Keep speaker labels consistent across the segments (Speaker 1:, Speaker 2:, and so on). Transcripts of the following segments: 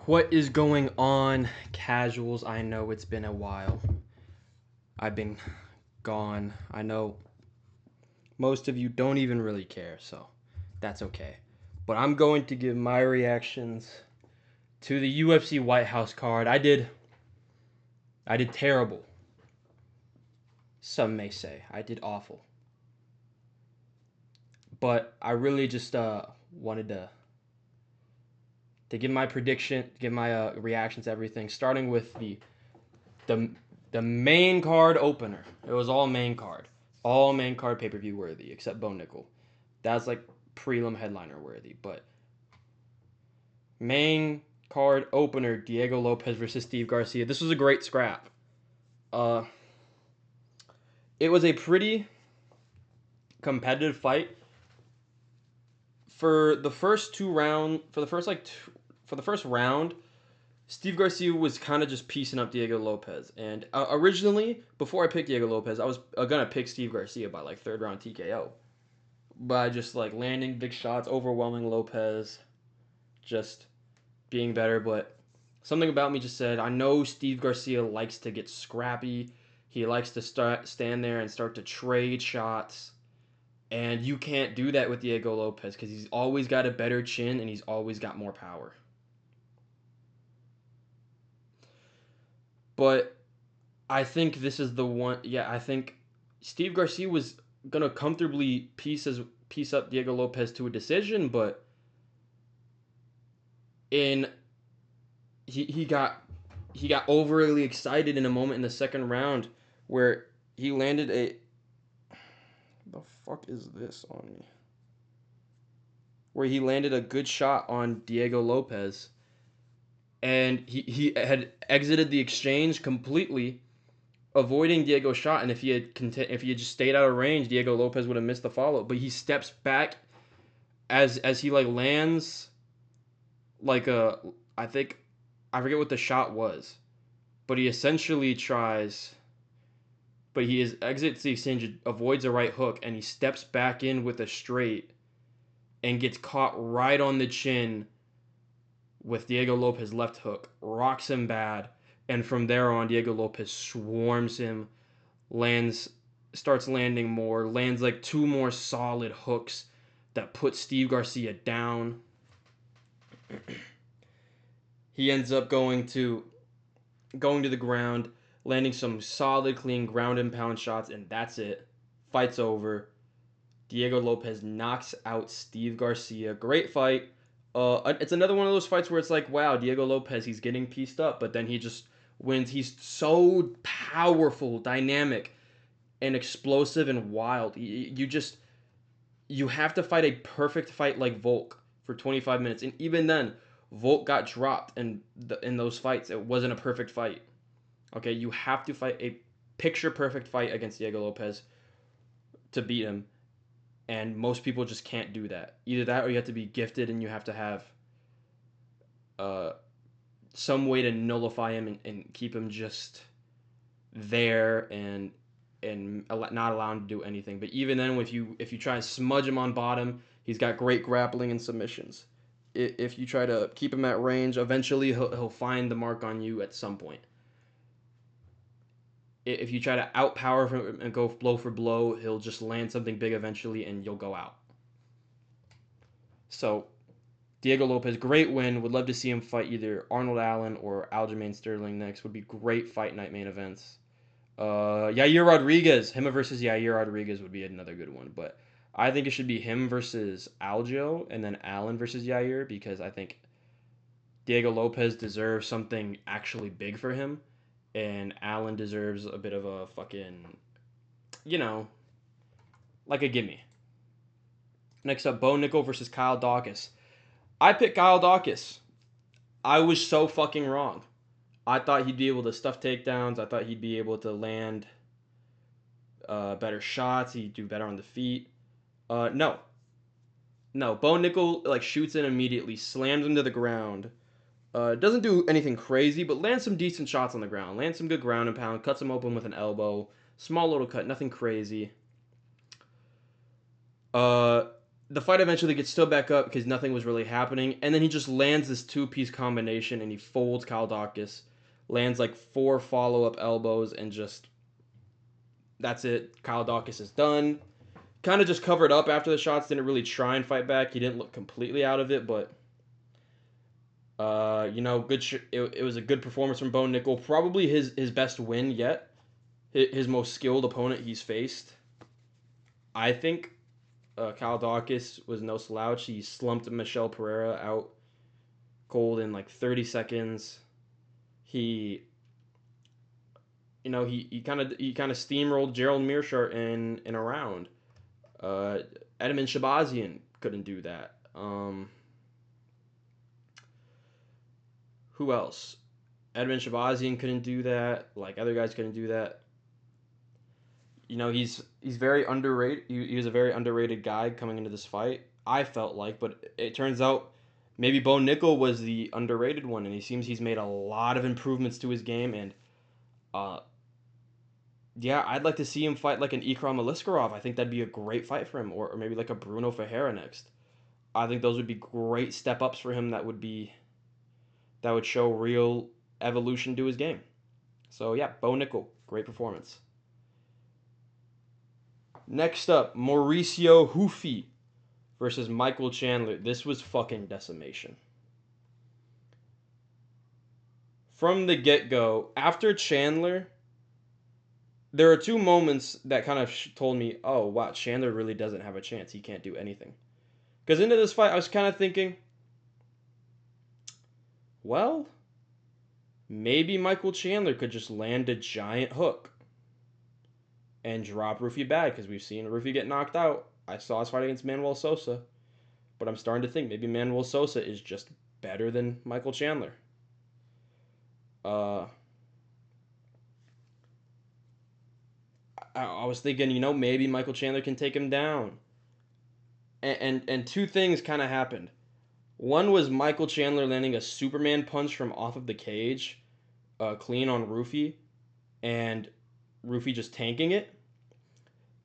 Speaker 1: What is going on, casuals? I know it's been a while. I've been gone. I know most of you don't even really care, so that's okay. But I'm going to give my reactions to the UFC White House card. I did terrible. Some may say I did awful. But I really just wanted to give my prediction, give my reactions to everything, starting with the the main card opener. It was all main card pay per view worthy except Bo Nickel. That's like prelim headliner worthy, but main card opener Diego Lopez versus Steve Garcia. This was a great scrap. Uh, it was a pretty competitive fight for the first two round. For the first round, Steve Garcia was kind of just piecing up Diego Lopez. And originally, before I picked Diego Lopez, I was gonna pick Steve Garcia by like third round TKO, by just like landing big shots, overwhelming Lopez, just being better. But something about me just said, I know Steve Garcia likes to get scrappy. He likes to stand there and start to trade shots. And you can't do that with Diego Lopez because he's always got a better chin and he's always got more power. But I think this is the one. Yeah, I think Steve Garcia was gonna comfortably piece up Diego Lopez to a decision, but in he got overly excited in a moment in the second round where he landed a the fuck is this on me? Where he landed a good shot on Diego Lopez and he had exited the exchange completely, avoiding Diego's shot. And if he had just stayed out of range, Diego Lopez would have missed the follow. But he steps back as he like lands like a I think I forget what the shot was, but he essentially tries. But exits the exchange, avoids a right hook, and he steps back in with a straight and gets caught right on the chin with Diego Lopez left hook, rocks him bad, and from there on, Diego Lopez swarms him, lands, starts landing more, lands like two more solid hooks that put Steve Garcia down. He ends up going to the ground, landing some solid, clean ground and pound shots, and that's it. Fight's over. Diego Lopez knocks out Steve Garcia. Great fight. It's another one of those fights where it's like, wow, Diego Lopez, he's getting pieced up, but then he just wins. He's so powerful, dynamic, and explosive and wild. You have to fight a perfect fight like Volk for 25 minutes, and even then, Volk got dropped in those fights. It wasn't a perfect fight. Okay, you have to fight a picture perfect fight against Diego Lopez to beat him, and most people just can't do that. Either that, or you have to be gifted, and you have to have uh, some way to nullify him and keep him just there and not allow him to do anything. But even then, if you try and smudge him on bottom, he's got great grappling and submissions. If you try to keep him at range, eventually he'll find the mark on you at some point. If you try to outpower him and go blow for blow, he'll just land something big eventually, and you'll go out. So Diego Lopez, great win. Would love to see him fight either Arnold Allen or Aljamain Sterling next. Would be great fight night main events. Yair Rodriguez, him versus Yair Rodriguez would be another good one. But I think it should be him versus Aljo and then Allen versus Yair, because I think Diego Lopez deserves something actually big for him, and Allen deserves a bit of a fucking, you know, like a gimme. Next up, Bo Nickel versus Kyle Dawkins. I picked Kyle Dawkins. I was so fucking wrong. I thought he'd be able to stuff takedowns. I thought he'd be able to land better shots. He'd do better on the feet. No. No. Bo Nickel like shoots in immediately, slams him to the ground. Doesn't do anything crazy, but lands some decent shots on the ground. Lands some good ground and pound. Cuts him open with an elbow. Small little cut. Nothing crazy. Uh, The fight eventually gets still back up because nothing was really happening, and then he just lands this two-piece combination and he folds Kaldakis, lands like 4 follow-up elbows, and just that's it. Kaldakis is done. Kind of just covered up after the shots, didn't really try and fight back. He didn't look completely out of it, but good. It was a good performance from Bo Nickel. Probably his best win yet. His most skilled opponent he's faced. I think Kaldakis was no slouch. He slumped Michel Pereira out cold in like 30 seconds. He, he kind of steamrolled Gerald Mearshart in a round. Edmund Shabazian couldn't do that. Who else? Edmund Shabazian couldn't do that. Like other guys couldn't do that. He's very underrated. He was a very underrated guy coming into this fight. I felt like, but it turns out maybe Bo Nickel was the underrated one, and he seems he's made a lot of improvements to his game. And uh, yeah, I'd like to see him fight like an Ikram Aliskerov. I think that'd be a great fight for him, or maybe like a Bruno Ferreira next. I think those would be great step ups for him. That would show real evolution to his game. So yeah, Bo Nickel, great performance. Next up, Mauricio Hufi versus Michael Chandler. This was fucking decimation. From the get go, after Chandler, there are 2 moments that kind of told me, oh, wow, Chandler really doesn't have a chance. He can't do anything. Because into this fight, I was kind of thinking, well, maybe Michael Chandler could just land a giant hook and drop Rufy bad, because we've seen Rufy get knocked out. I saw his fight against Manuel Sosa. But I'm starting to think maybe Manuel Sosa is just better than Michael Chandler. Uh, I was thinking, maybe Michael Chandler can take him down. And 2 things kind of happened. One was Michael Chandler landing a Superman punch from off of the cage, clean on Rufy, and Rufy just tanking it.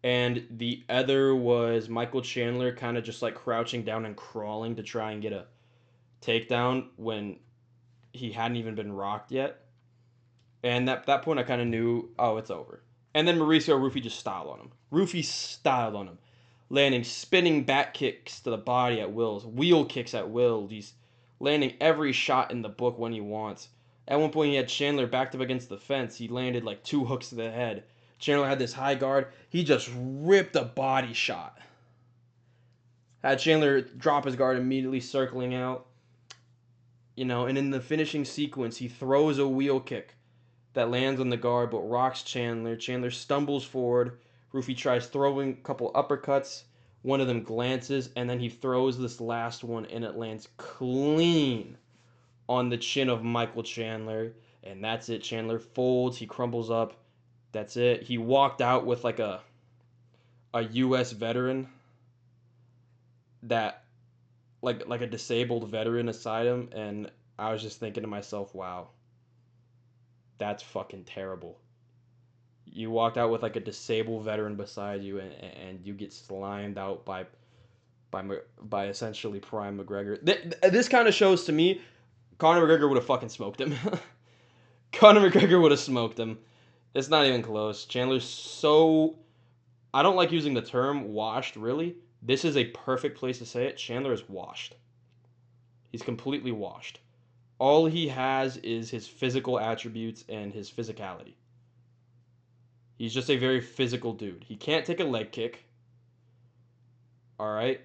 Speaker 1: And the other was Michael Chandler kind of just like crouching down and crawling to try and get a takedown when he hadn't even been rocked yet. And at that point, I kind of knew, oh, it's over. And then Mauricio Rufy just styled on him. Rufy styled on him, landing spinning back kicks to the body at will, wheel kicks at will. He's landing every shot in the book when he wants. At one point, he had Chandler backed up against the fence. He landed like 2 hooks to the head. Chandler had this high guard. He just ripped a body shot. Had Chandler drop his guard immediately, circling out. And in the finishing sequence, he throws a wheel kick that lands on the guard but rocks Chandler. Chandler stumbles forward. Rufy tries throwing a couple uppercuts. One of them glances, and then he throws this last one, and it lands clean on the chin of Michael Chandler. And that's it. Chandler folds. He crumbles up. That's it. He walked out with like a U.S. veteran that like a disabled veteran aside him, and I was just thinking to myself, wow, that's fucking terrible. You walked out with like a disabled veteran beside you, and you get slimed out by essentially Prime McGregor. This kind of shows to me Conor McGregor would have fucking smoked him. Conor McGregor would have smoked him. It's not even close. Chandler's so... I don't like using the term washed, really. This is a perfect place to say it. Chandler is washed. He's completely washed. All he has is his physical attributes and his physicality. He's just a very physical dude. He can't take a leg kick. Alright?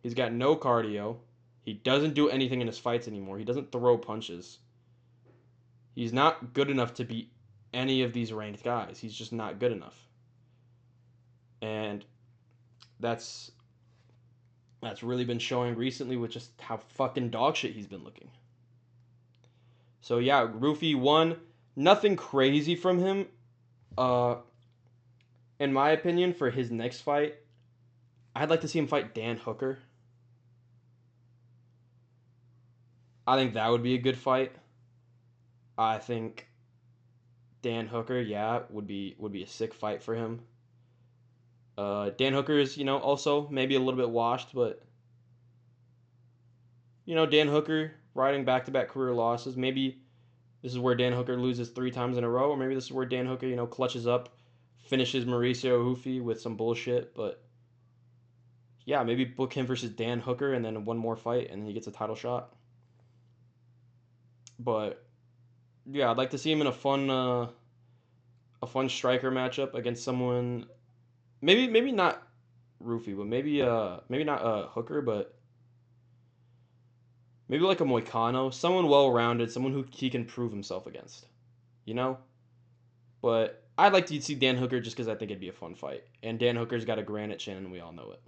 Speaker 1: He's got no cardio. He doesn't do anything in his fights anymore. He doesn't throw punches. He's not good enough to beat any of these ranked guys. He's just not good enough. And that's really been showing recently with just how fucking dog shit he's been looking. So yeah, Rufy won. Nothing crazy from him. In my opinion, for his next fight, I'd like to see him fight Dan Hooker. I think that would be a good fight. I think Dan Hooker, yeah, would be a sick fight for him. Dan Hooker is, also maybe a little bit washed, but Dan Hooker riding back-to-back career losses. Maybe this is where Dan Hooker loses 3 times in a row, or maybe this is where Dan Hooker, clutches up, finishes Mauricio Hoofy with some bullshit. But yeah, maybe book him versus Dan Hooker and then one more fight, and then he gets a title shot. But yeah, I'd like to see him in a fun striker matchup against someone. Maybe not Roofy, but maybe not Hooker, but maybe like a Moicano, someone well-rounded, someone who he can prove himself against, you know. But I'd like to see Dan Hooker just because I think it'd be a fun fight, and Dan Hooker's got a granite chin, and we all know it.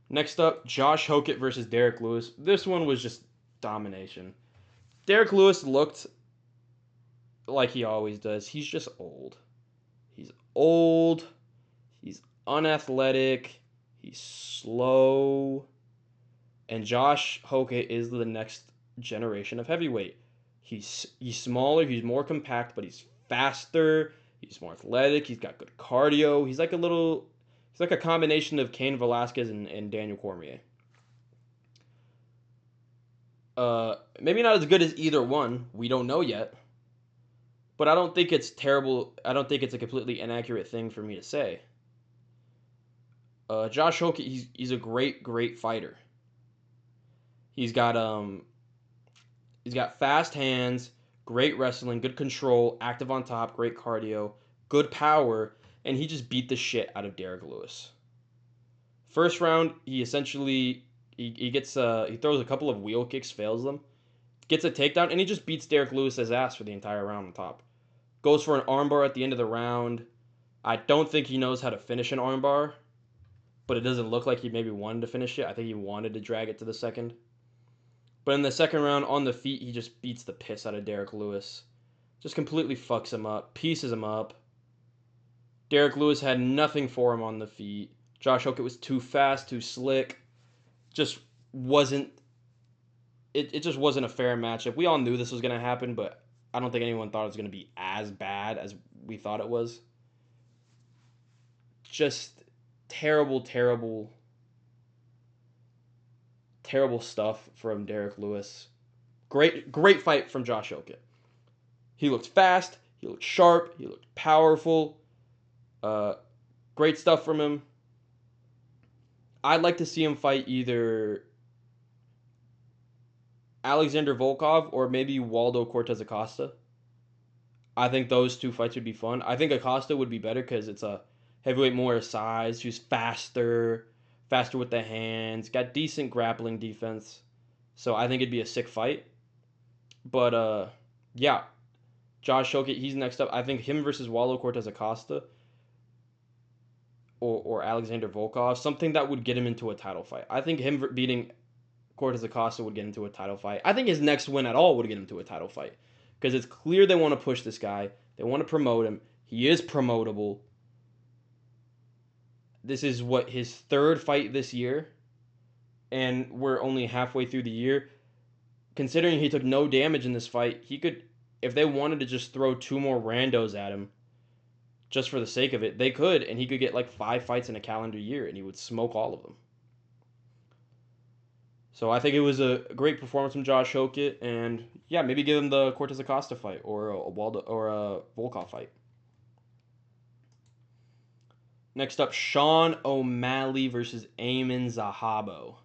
Speaker 1: Next up, Josh Hokett versus Derek Lewis. This one was just domination. Derek Lewis looked like he always does. He's just old. He's old. He's unathletic. He's slow. And Josh Hokett is the next generation of heavyweight. He's smaller, he's more compact, but he's faster. He's more athletic. He's got good cardio. He's like a combination of Cain Velasquez and Daniel Cormier. Maybe not as good as either one. We don't know yet. But I don't think it's terrible. I don't think it's a completely inaccurate thing for me to say. Josh Hokett, he's a great fighter. He's got he's got fast hands, great wrestling, good control, active on top, great cardio, good power, and he just beat the shit out of Derek Lewis. First round, he essentially he gets he throws a couple of wheel kicks, fails them, gets a takedown, and he just beats Derek Lewis's ass for the entire round on top. Goes for an armbar at the end of the round. I don't think he knows how to finish an armbar, but it doesn't look like he maybe wanted to finish it. I think he wanted to drag it to the second. But in the second round, on the feet, he just beats the piss out of Derek Lewis. Just completely fucks him up, pieces him up. Derek Lewis had nothing for him on the feet. Josh Hokett was too fast, too slick. Just wasn't. It just wasn't a fair matchup. We all knew this was going to happen, but I don't think anyone thought it was going to be as bad as we thought it was. Just terrible, terrible, terrible stuff from Derek Lewis. Great fight from Josh Hokett. He looked fast. He looked sharp. He looked powerful. Uh, Great stuff from him. I'd like to see him fight either Alexander Volkov or maybe Waldo Cortez Acosta. I think those two fights would be fun. I think Acosta would be better because it's a heavyweight more size. He's faster with the hands, got decent grappling defense. So I think it'd be a sick fight. But yeah, Josh Hokett, he's next up. I think him versus Waldo Cortez Acosta or Alexander Volkov, something that would get him into a title fight. I think him beating Cortez Acosta would get into a title fight. I think his next win at all would get him to a title fight because it's clear they want to push this guy. They want to promote him. He is promotable. This is what his third fight this year, and we're only halfway through the year. Considering he took no damage in this fight, he could, if they wanted to just throw 2 more randos at him, just for the sake of it, they could, and he could get like 5 fights in a calendar year, and he would smoke all of them. So I think it was a great performance from Josh Hokett, and yeah, maybe give him the Cortez Acosta fight or a Waldo or a Volkov fight. Next up, Sean O'Malley versus Eamon Zahabo.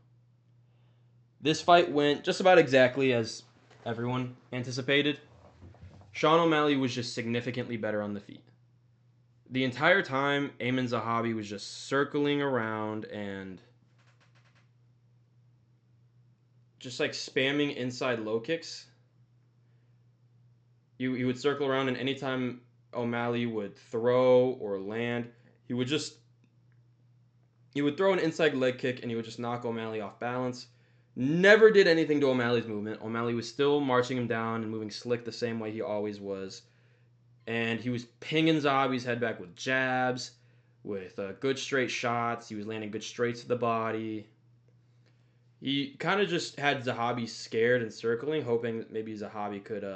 Speaker 1: This fight went just about exactly as everyone anticipated. Sean O'Malley was just significantly better on the feet. The entire time, Eamon Zahabi was just circling around and just like spamming inside low kicks. He would circle around, and anytime O'Malley would throw or land, he would throw an inside leg kick, and he would just knock O'Malley off balance. Never did anything to O'Malley's movement. O'Malley was still marching him down and moving slick the same way he always was. And he was pinging Zahabi's head back with jabs, with good straight shots. He was landing good straights to the body. He kind of just had Zahabi scared and circling, hoping that maybe Zahabi could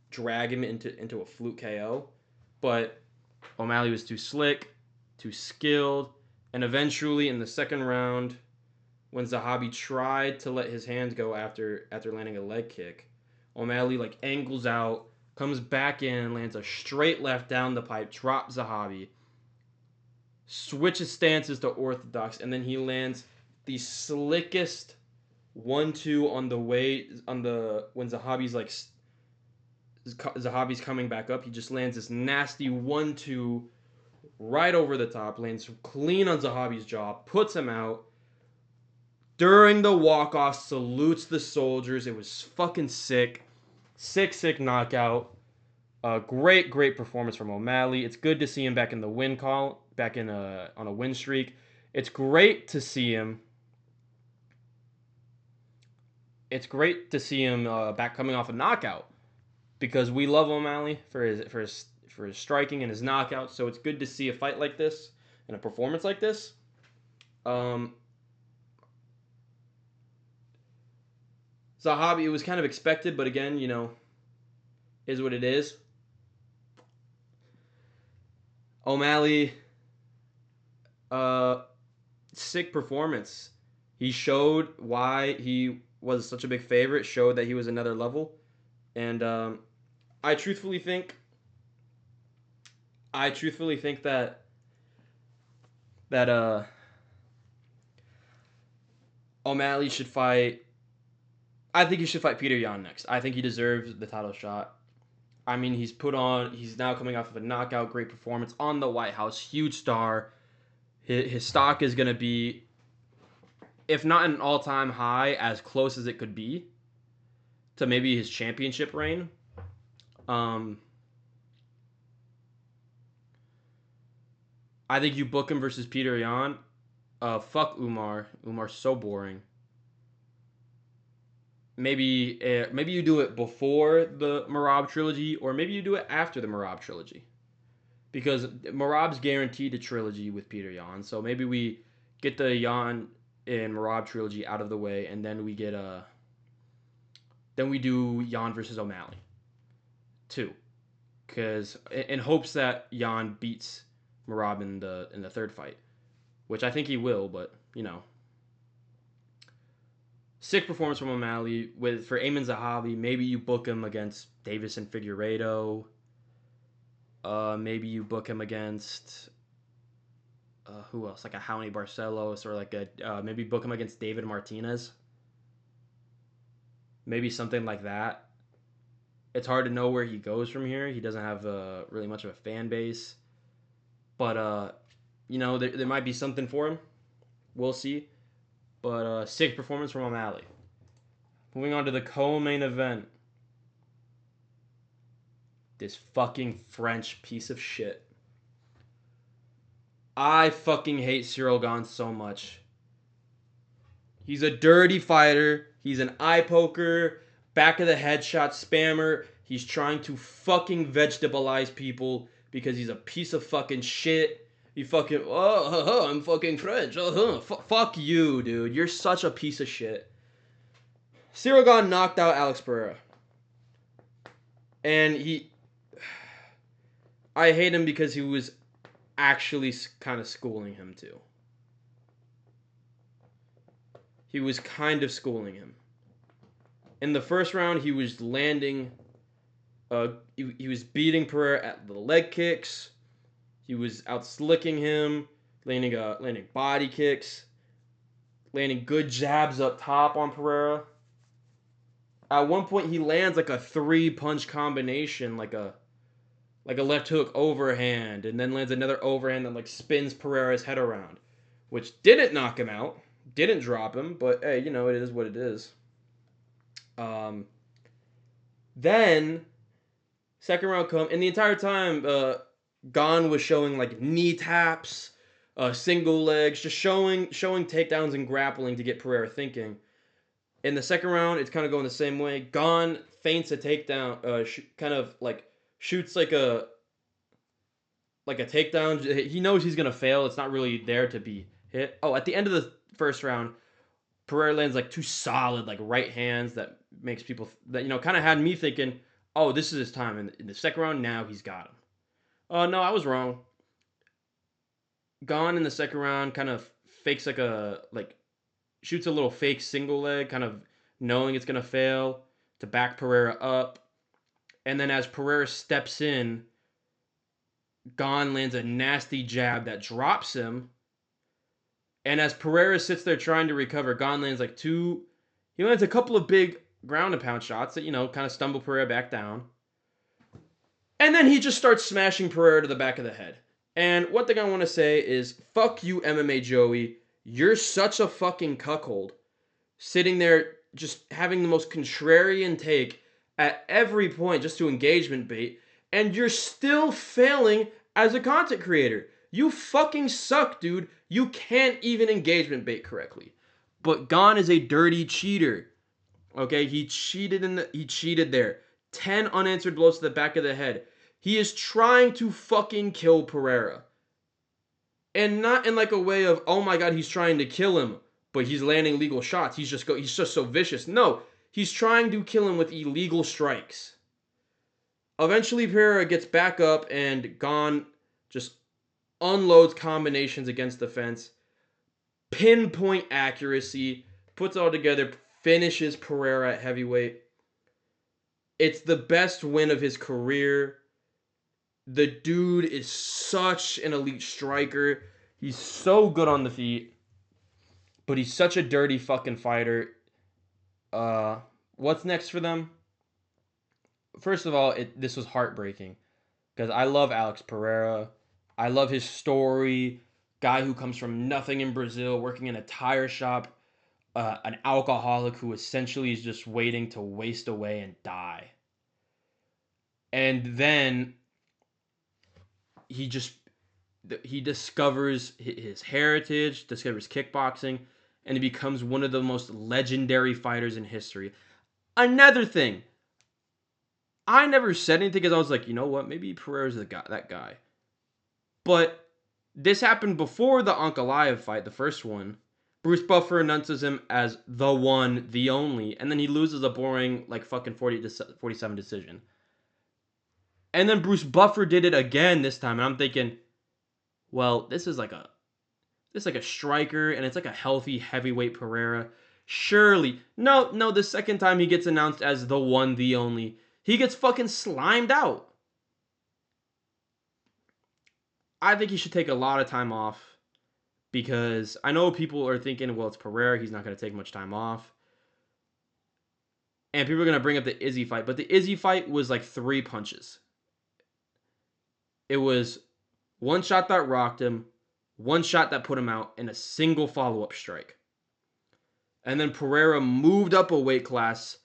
Speaker 1: drag him into a fluke KO. but O'Malley was too slick, too skilled, and eventually in the second round, when Zahabi tried to let his hands go after landing a leg kick, O'Malley like angles out, comes back in, lands a straight left down the pipe, drops Zahabi, switches stances to orthodox, and then he lands the slickest 1-2 on the way on the when Zahabi's coming back up. He just lands this nasty 1-2 right over the top, lands clean on Zahabi's jaw, puts him out. During the walk-off, salutes the soldiers. It was fucking sick. Sick knockout. Great performance from O'Malley. It's good to see him back in the win call, back in on a win streak. It's great to see him. It's great to see him back coming off a knockout, because we love O'Malley for his striking and his knockout. So it's good to see a fight like this and a performance like this. Zahabi, it was kind of expected, but again, is what it is. O'Malley, sick performance. He showed why he was such a big favorite, showed that he was another level. And I truthfully think that O'Malley should fight. I think he should fight Petr Yan next. I think he deserves the title shot. I mean, he's now coming off of a knockout, great performance on the White House, huge star. His stock is going to be, if not an all-time high, as close as it could be to maybe his championship reign. I think you book him versus Petr Yan. Fuck Umar. Umar's so boring. Maybe you do it before the Merab trilogy, or maybe you do it after the Merab trilogy, because Merab's guaranteed a trilogy with Petr Yan. So maybe we get the Yan and Merab trilogy out of the way, and then we do Yan versus O'Malley 2, because in hopes that Yan beats Merab in the third fight, which I think he will, but sick performance from O'Malley. For Amin Zahabi, maybe you book him against Davis and Figueiredo. Maybe you book him against who else? Like a Raoni Barcelos, or like maybe book him against David Martinez. Maybe something like that. It's hard to know where he goes from here. He doesn't have really much of a fan base, but there might be something for him. We'll see. But sick performance from O'Malley. Moving on to the co-main event. This fucking French piece of shit. I fucking hate CIRYL GANE so much. He's a dirty fighter. He's an eye poker, back of the head shot spammer. He's trying to fucking vegetabilize people because he's a piece of fucking shit. You fucking, I'm fucking French. Fuck you, dude. You're such a piece of shit. CIRYL GANE knocked out Alex Pereira. And I hate him because he was actually kind of schooling him too. He was kind of schooling him. In the first round, he was landing, he was beating Pereira at the leg kicks. He was out-slicking him, landing body kicks, landing good jabs up top on Pereira. At one point, he lands like a 3-punch combination, like a left hook overhand, and then lands another overhand that like spins Pereira's head around, which didn't knock him out, didn't drop him, but hey, it is what it is. Then second round come, and the entire time, Gane was showing like knee taps, single legs, just showing takedowns and grappling to get Pereira thinking. In the second round, it's kind of going the same way. Gane feints a takedown, kind of like shoots like a takedown. He knows he's gonna fail. It's not really there to be hit. Oh, at the end of the first round, Pereira lands like 2 solid like right hands that makes people that kind of had me thinking, oh, this is his time. In the second round, now he's got him. No, I was wrong. Gone in the second round kind of fakes like shoots a little fake single leg, kind of knowing it's gonna fail to back Pereira up. And then as Pereira steps in, Gane lands a nasty jab that drops him. And as Pereira sits there trying to recover, Gane lands like two. He lands a couple of big ground and pound shots that, kind of stumble Pereira back down. And then he just starts smashing Pereira to the back of the head. And one thing I want to say is, fuck you, MMA Joey. You're such a fucking cuckold. Sitting there just having the most contrarian take at every point just to engagement bait. And you're still failing as a content creator. You fucking suck, dude. You can't even engagement bait correctly. But Gane is a dirty cheater. Okay, he cheated there. 10 unanswered blows to the back of the head. He is trying to fucking kill Pereira. And not in like a way of, oh my god, he's trying to kill him, but he's landing legal shots. He's just so vicious. No, he's trying to kill him with illegal strikes. Eventually Pereira gets back up and Gane just unloads combinations against the fence. Pinpoint accuracy, puts it all together, finishes Pereira at heavyweight. It's the best win of his career. The dude is such an elite striker. He's so good on the feet. But he's such a dirty fucking fighter. What's next for them? First of all, this was heartbreaking. Because I love Alex Pereira. I love his story. Guy who comes from nothing in Brazil, working in a tire shop. An alcoholic who essentially is just waiting to waste away and die. And then he discovers his heritage, discovers kickboxing, and he becomes one of the most legendary fighters in history. Another thing, I never said anything because I was like, you know what, maybe Pereira's that guy. But this happened before the Ankalaev fight, the first one. Bruce Buffer announces him as the one, the only, and then he loses a boring like fucking 40-47 decision. And then Bruce Buffer did it again this time, and I'm thinking, well, this is like a striker, and it's like a healthy heavyweight Pereira. Surely, no, the second time he gets announced as the one, the only, he gets fucking slimed out. I think he should take a lot of time off because I know people are thinking, well, it's Pereira, he's not going to take much time off. And people are going to bring up the Izzy fight, but the Izzy fight was like 3 punches. It was one shot that rocked him, one shot that put him out, and a single follow-up strike. And then Pereira moved up a weight class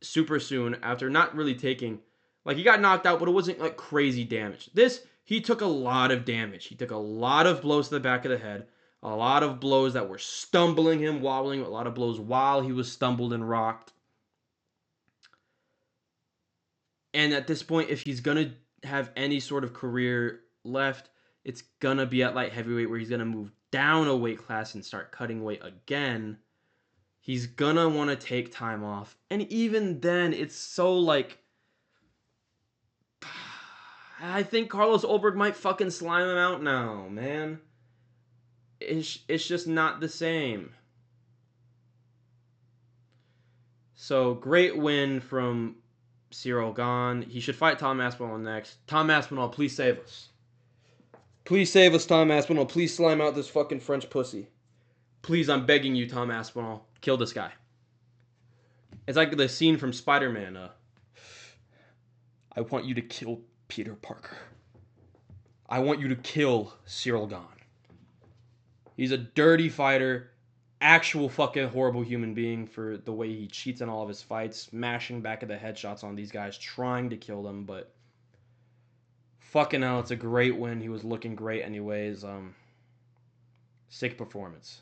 Speaker 1: super soon after not really taking, like, he got knocked out, but it wasn't like crazy damage. This, he took a lot of damage. He took a lot of blows to the back of the head, a lot of blows that were stumbling him, wobbling, a lot of blows while he was stumbled and rocked. And at this point, if he's going to have any sort of career left, it's going to be at light heavyweight where he's going to move down a weight class and start cutting weight again. He's going to want to take time off. And even then, it's so like, I think Carlos Ulberg might fucking slime him out now, man. It's just not the same. So, great win from CIRYL Gane. He should fight Tom Aspinall next. Tom Aspinall, please save us. Please save us, Tom Aspinall. Please slime out this fucking French pussy. Please, I'm begging you, Tom Aspinall. Kill this guy. It's like the scene from Spider-Man. I want you to kill Peter Parker. I want you to kill CIRYL Gane. He's a dirty fighter. Actual fucking horrible human being for the way he cheats in all of his fights. Smashing back of the headshots on these guys. Trying to kill them, but fucking hell, it's a great win. He was looking great anyways. Sick performance.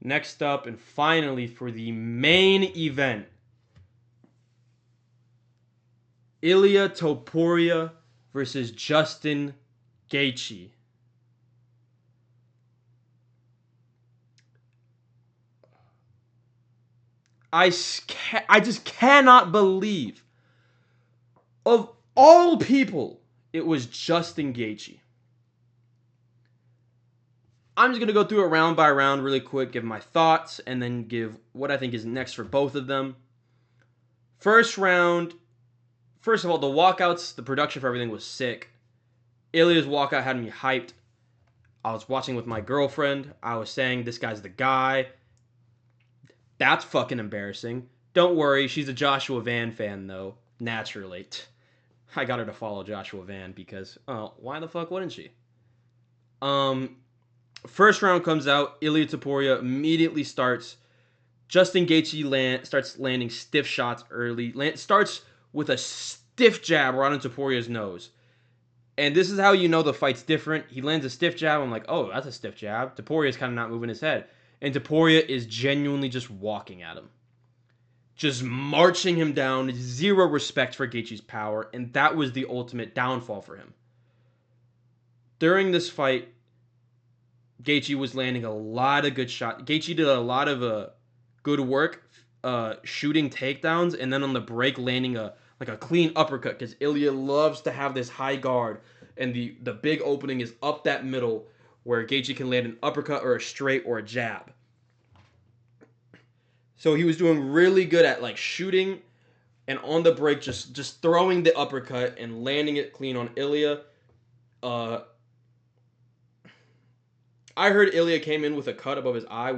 Speaker 1: Next up, and finally for the main event, ILIA Topuria versus Justin Gaethje. I just cannot believe, of all people, it was Justin Gaethje. I'm just going to go through it round by round really quick, give my thoughts, and then give what I think is next for both of them. First round, first of all, the walkouts, the production for everything was sick. Ilya's walkout had me hyped. I was watching with my girlfriend. I was saying, this guy's the guy. That's fucking embarrassing. Don't worry, she's a Joshua Van fan, though. Naturally. I got her to follow Joshua Van because, why the fuck wouldn't she? First round comes out. ILIA Topuria immediately starts. Justin Gaethje starts landing stiff shots early. Starts with a stiff jab right on Topuria's nose. And this is how you know the fight's different. He lands a stiff jab. I'm like, oh, that's a stiff jab. Topuria's kind of not moving his head. And Topuria is genuinely just walking at him. Just marching him down. Zero respect for Gaethje's power. And that was the ultimate downfall for him. During this fight, Gaethje was landing a lot of good shots. Gaethje did a lot of good work shooting takedowns, and then on the break landing a clean uppercut, because Ilya loves to have this high guard, and the big opening is up that middle where Gaethje can land an uppercut or a straight or a jab. So he was doing really good at like shooting, and on the break just throwing the uppercut and landing it clean on Ilya. I heard Ilya came in with a cut above his eye,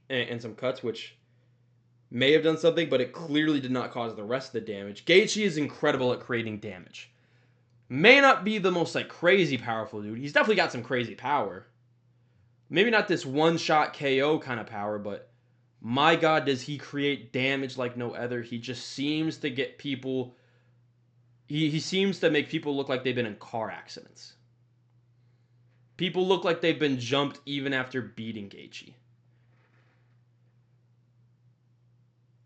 Speaker 1: and some cuts, which may have done something, but it clearly did not cause the rest of the damage. Gaethje is incredible at creating damage. May not be the most like crazy powerful dude. He's definitely got some crazy power. Maybe not this one-shot KO kind of power, but my God, does he create damage like no other. He just seems to get people... He seems to make people look like they've been in car accidents. People look like they've been jumped even after beating Gaethje.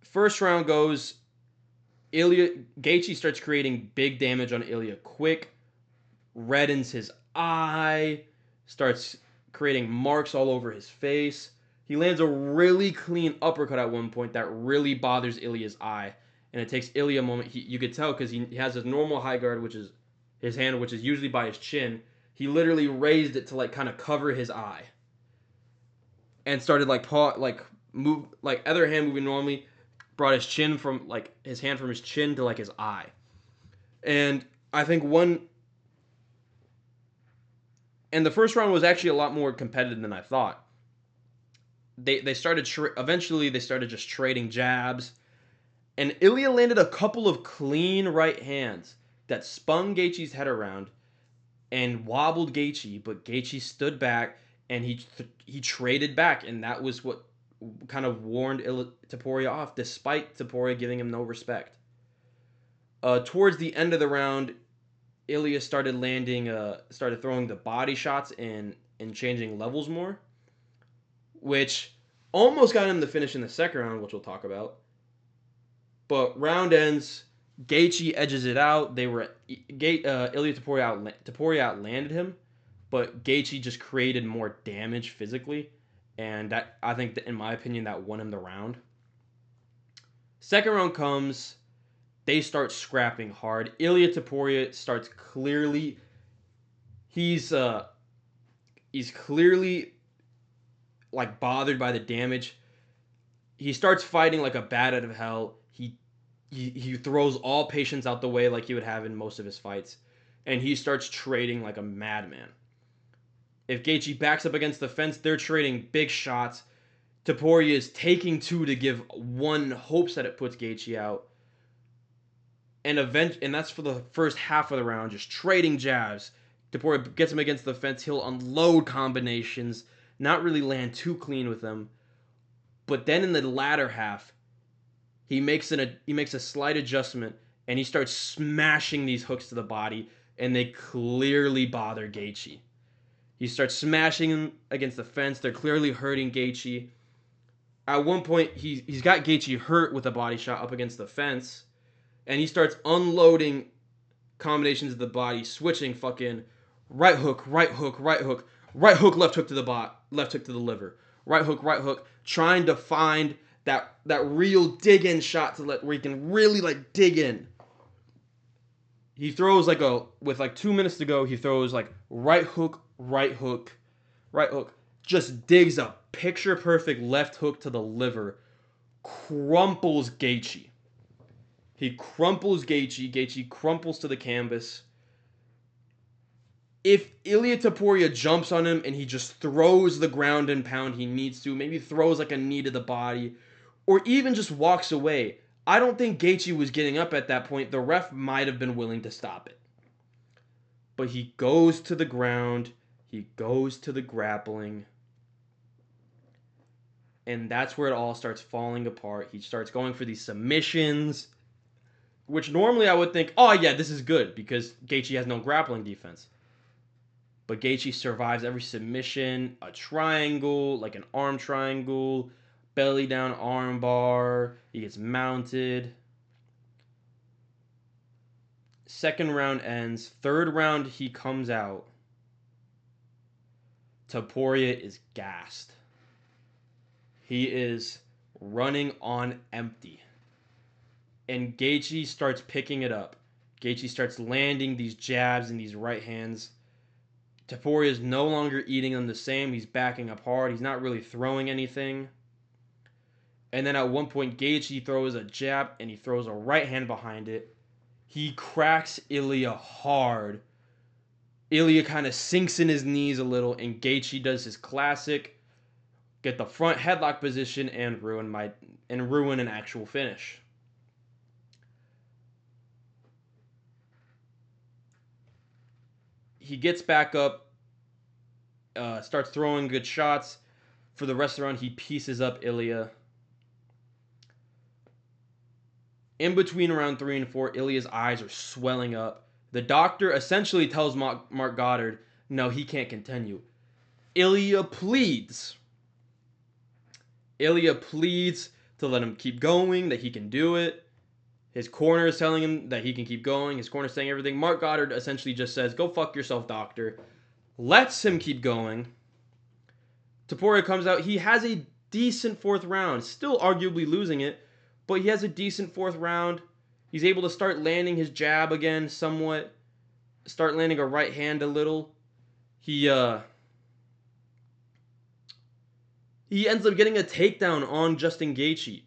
Speaker 1: First round goes, Gaethje starts creating big damage on Ilya quick, reddens his eye, starts creating marks all over his face. He lands a really clean uppercut at one point that really bothers Ilya's eye, and it takes Ilya a moment. You could tell because he has his normal high guard, which is his hand, which is usually by his chin. He literally raised it to like kind of cover his eye, and started move like other hand moving normally, brought his chin from like his hand from his chin to like his eye, and I think and the first round was actually a lot more competitive than I thought. They started eventually they started just trading jabs, and Ilya landed a couple of clean right hands that spun Gaethje's head around and wobbled Gaethje, but Gaethje stood back and he traded back, and that was what kind of warned Topuria off, despite Topuria giving him no respect. Towards the end of the round, Ilya started throwing the body shots and changing levels more, which almost got him the finish in the second round, which we'll talk about. But round ends, Gaethje edges it out. Ilya Topuria outlanded him, but Gaethje just created more damage physically, and that, I think that, in my opinion, that won him the round. Second round comes, they start scrapping hard. Ilya Topuria starts clearly. He's clearly like bothered by the damage. He starts fighting like a bat out of hell. He throws all patience out the way like he would have in most of his fights, and he starts trading like a madman. If Gaethje backs up against the fence, they're trading big shots. Topuria is taking two to give one, hopes that it puts Gaethje out. And that's for the first half of the round, just trading jabs. Topuria gets him against the fence. He'll unload combinations, not really land too clean with them. But then in the latter half, he makes a slight adjustment, and he starts smashing these hooks to the body, and they clearly bother Gaethje. He starts smashing him against the fence. They're clearly hurting Gaethje. At one point, he's got Gaethje hurt with a body shot up against the fence, and he starts unloading combinations of the body, switching fucking right hook, right hook, right hook, right hook, left hook to the left hook to the liver, right hook, trying to find that real dig in shot where he can really like dig in. he throws like with like 2 minutes to go, he throws like right hook, right hook, right hook. Just digs a picture perfect left hook to the liver. Crumples Gaethje. He crumples Gaethje. Gaethje crumples to the canvas. If ILIA Topuria jumps on him and he just throws the ground and pound he needs to, maybe throws like a knee to the body, or even just walks away, I don't think Gaethje was getting up at that point. The ref might have been willing to stop it. But he goes to the ground. He goes to the grappling. And that's where it all starts falling apart. He starts going for these submissions, which normally I would think, oh yeah, this is good because Gaethje has no grappling defense. But Gaethje survives every submission, a triangle, like an arm triangle, belly down arm bar. He gets mounted. Second round ends. Third round, he comes out. Topuria is gassed. He is running on empty. And Gaethje starts picking it up. Gaethje starts landing these jabs and these right hands. Topuria is no longer eating them the same. He's backing up hard. He's not really throwing anything. And then at one point, Gaethje throws a jab and he throws a right hand behind it. He cracks ILIA hard. ILIA kind of sinks in his knees a little, and Gaethje does his classic, get the front headlock position and ruin an actual finish. He gets back up, starts throwing good shots. For the rest of the round, he pieces up ILIA. In between round 3 and 4, ILIA's eyes are swelling up. The doctor essentially tells Marc Goddard, no, he can't continue. ILIA pleads. ILIA pleads to let him keep going, that he can do it. His corner is telling him that he can keep going. His corner is saying everything. Marc Goddard essentially just says, go fuck yourself, doctor. Lets him keep going. Topuria comes out. He has a decent fourth round. Still arguably losing it, but he has a decent fourth round. He's able to start landing his jab again somewhat. Start landing a right hand a little. He ends up getting a takedown on Justin Gaethje.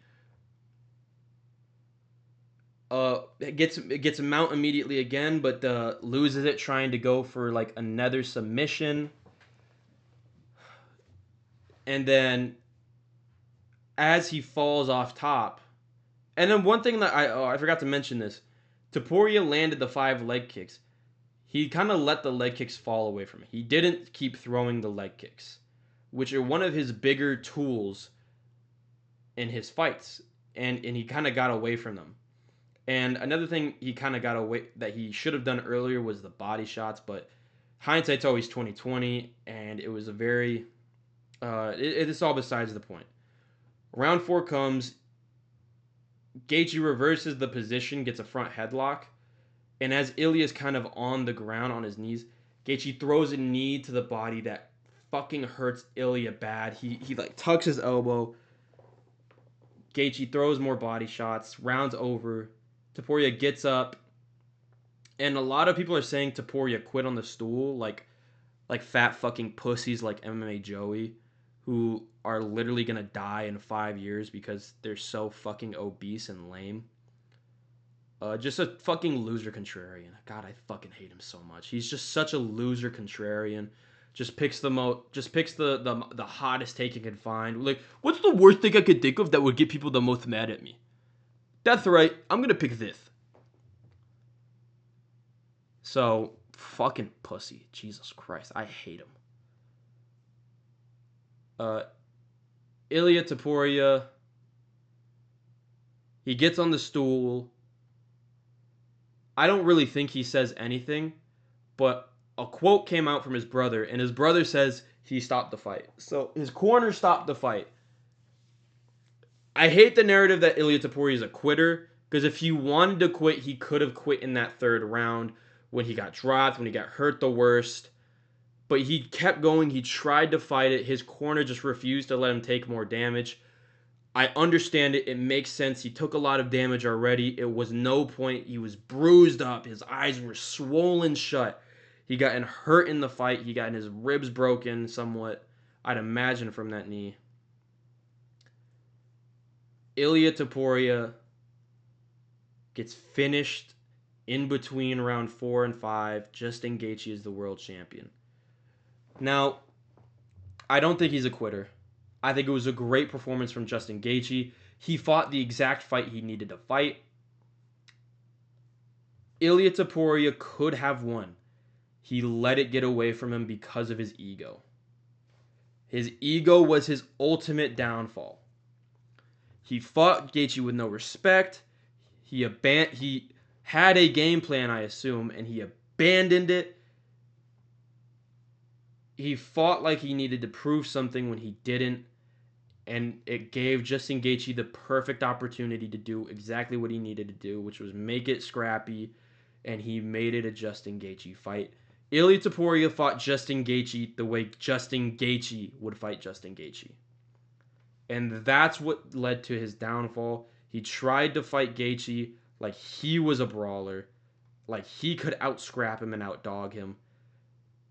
Speaker 1: Gets a mount immediately again, but loses it trying to go for like another submission. And then as he falls off top, and then one thing that I forgot to mention this, Topuria landed the 5 leg kicks. He kind of let the leg kicks fall away from him. He didn't keep throwing the leg kicks, which are one of his bigger tools in his fights, and he kind of got away from them. And another thing he kind of got away that he should have done earlier was the body shots, but hindsight's always 20/20, and it was a very it's all besides the point. Round 4 comes. Gaethje reverses the position, gets a front headlock, and as Ilia's kind of on the ground on his knees, Gaethje throws a knee to the body that fucking hurts Ilia bad. He like tucks his elbow. Gaethje throws more body shots. Round's over. Topuria gets up, and a lot of people are saying Topuria quit on the stool, like fat fucking pussies like MMA Joey, who are literally gonna die in 5 years because they're so fucking obese and lame. Just a fucking loser contrarian. God, I fucking hate him so much. He's just such a loser contrarian. Just picks the hottest take he can find. Like, what's the worst thing I could think of that would get people the most mad at me? That's right. I'm gonna pick this. So fucking pussy. Jesus Christ, I hate him. Ilia Topuria. He gets on the stool. I don't really think he says anything, but a quote came out from his brother, and his brother says he stopped the fight. So his corner stopped the fight. I hate the narrative that Ilia Topuria is a quitter, because if he wanted to quit, he could have quit in that third round when he got dropped, when he got hurt the worst. But he kept going. He tried to fight it. His corner just refused to let him take more damage. I understand it. It makes sense. He took a lot of damage already. It was no point. He was bruised up. His eyes were swollen shut. He got hurt in the fight. He got his ribs broken somewhat, I'd imagine, from that knee. ILIA Topuria gets finished in between round 4 and 5. Justin Gaethje is the world champion. Now, I don't think he's a quitter. I think it was a great performance from Justin Gaethje. He fought the exact fight he needed to fight. ILIA Topuria could have won. He let it get away from him because of his ego. His ego was his ultimate downfall. He fought Gaethje with no respect. He had a game plan, I assume, and he abandoned it. He fought like he needed to prove something when he didn't, and it gave Justin Gaethje the perfect opportunity to do exactly what he needed to do, which was make it scrappy, and he made it a Justin Gaethje fight. ILIA Topuria fought Justin Gaethje the way Justin Gaethje would fight Justin Gaethje. And that's what led to his downfall. He tried to fight Gaethje like he was a brawler, like he could out-scrap him and out-dog him.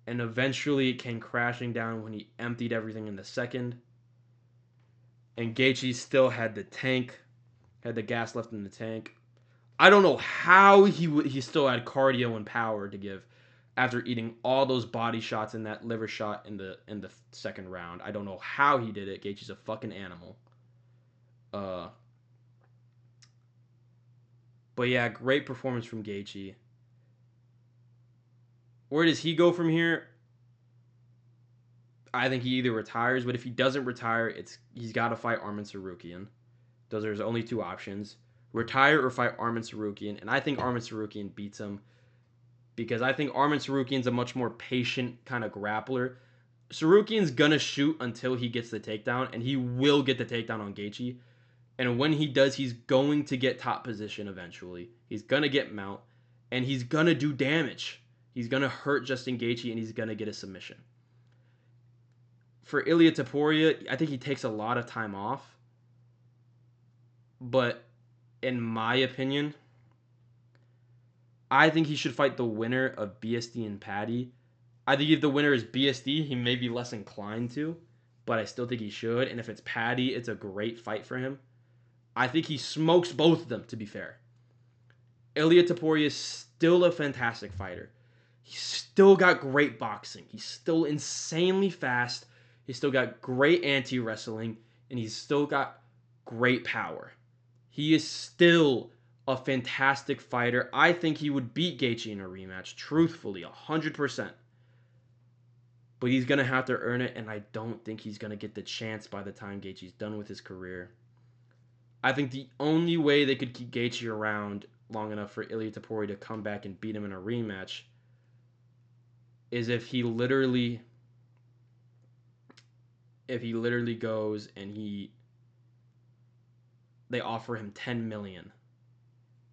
Speaker 1: And eventually it came crashing down when he emptied everything in the second. And Gaethje still had the tank, had the gas left in the tank. I don't know how he still had cardio and power to give after eating all those body shots and that liver shot in the second round. I don't know how he did it. Gaethje's a fucking animal. But yeah, great performance from Gaethje. Where does he go from here? I think he either retires, but if he doesn't retire, he's got to fight Arman Tsarukyan. Those are his only two options. Retire or fight Arman Tsarukyan. And I think Arman Tsarukyan beats him because I think Arman Tsarukyan's a much more patient kind of grappler. Tsarukyan's going to shoot until he gets the takedown, and he will get the takedown on Gaethje. And when he does, he's going to get top position eventually. He's going to get mount, and he's going to do damage. He's going to hurt Justin Gaethje, and he's going to get a submission. For ILIA Topuria, I think he takes a lot of time off. But in my opinion, I think he should fight the winner of BSD and Paddy. I think if the winner is BSD, he may be less inclined to, but I still think he should. And if it's Paddy, it's a great fight for him. I think he smokes both of them, to be fair. ILIA Topuria is still a fantastic fighter. He's still got great boxing. He's still insanely fast. He's still got great anti-wrestling, and he's still got great power. He is still a fantastic fighter. I think he would beat Gaethje in a rematch, truthfully, 100%. But he's going to have to earn it, and I don't think he's going to get the chance by the time Gaethje's done with his career. I think the only way they could keep Gaethje around long enough for ILIA Topuria to come back and beat him in a rematch is if he literally goes and they offer him $10 million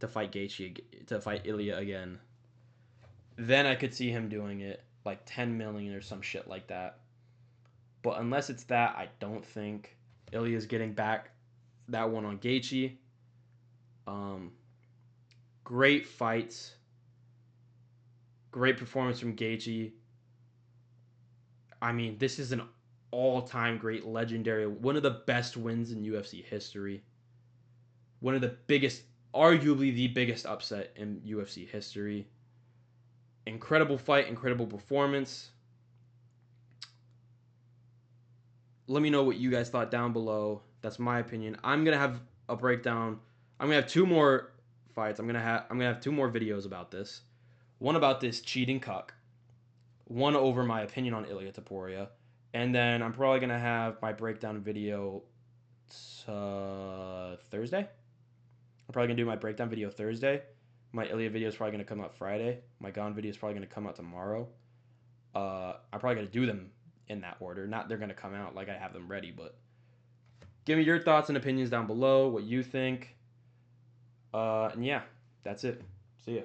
Speaker 1: to fight Gaethje, to fight ILIA again. Then I could see him doing it, like $10 million or some shit like that. But unless it's that, I don't think Ilya's getting back that one on Gaethje. Great fights. Great performance from Gaethje. I mean, this is an all-time great, legendary, one of the best wins in UFC history. One of the biggest, arguably the biggest upset in UFC history. Incredible fight, incredible performance. Let me know what you guys thought down below. That's my opinion. I'm gonna have a breakdown. I'm gonna have two more fights. I'm gonna have two more videos about this. One about this cheating cuck. One over my opinion on ILIA Topuria. And then I'm probably gonna have my breakdown video Thursday. I'm probably gonna do my breakdown video Thursday. My ILIA video is probably gonna come out Friday. My GANE video is probably gonna come out tomorrow. I'm probably gonna do them in that order. Not they're gonna come out like I have them ready, but give me your thoughts and opinions down below. What you think. And yeah, that's it. See ya.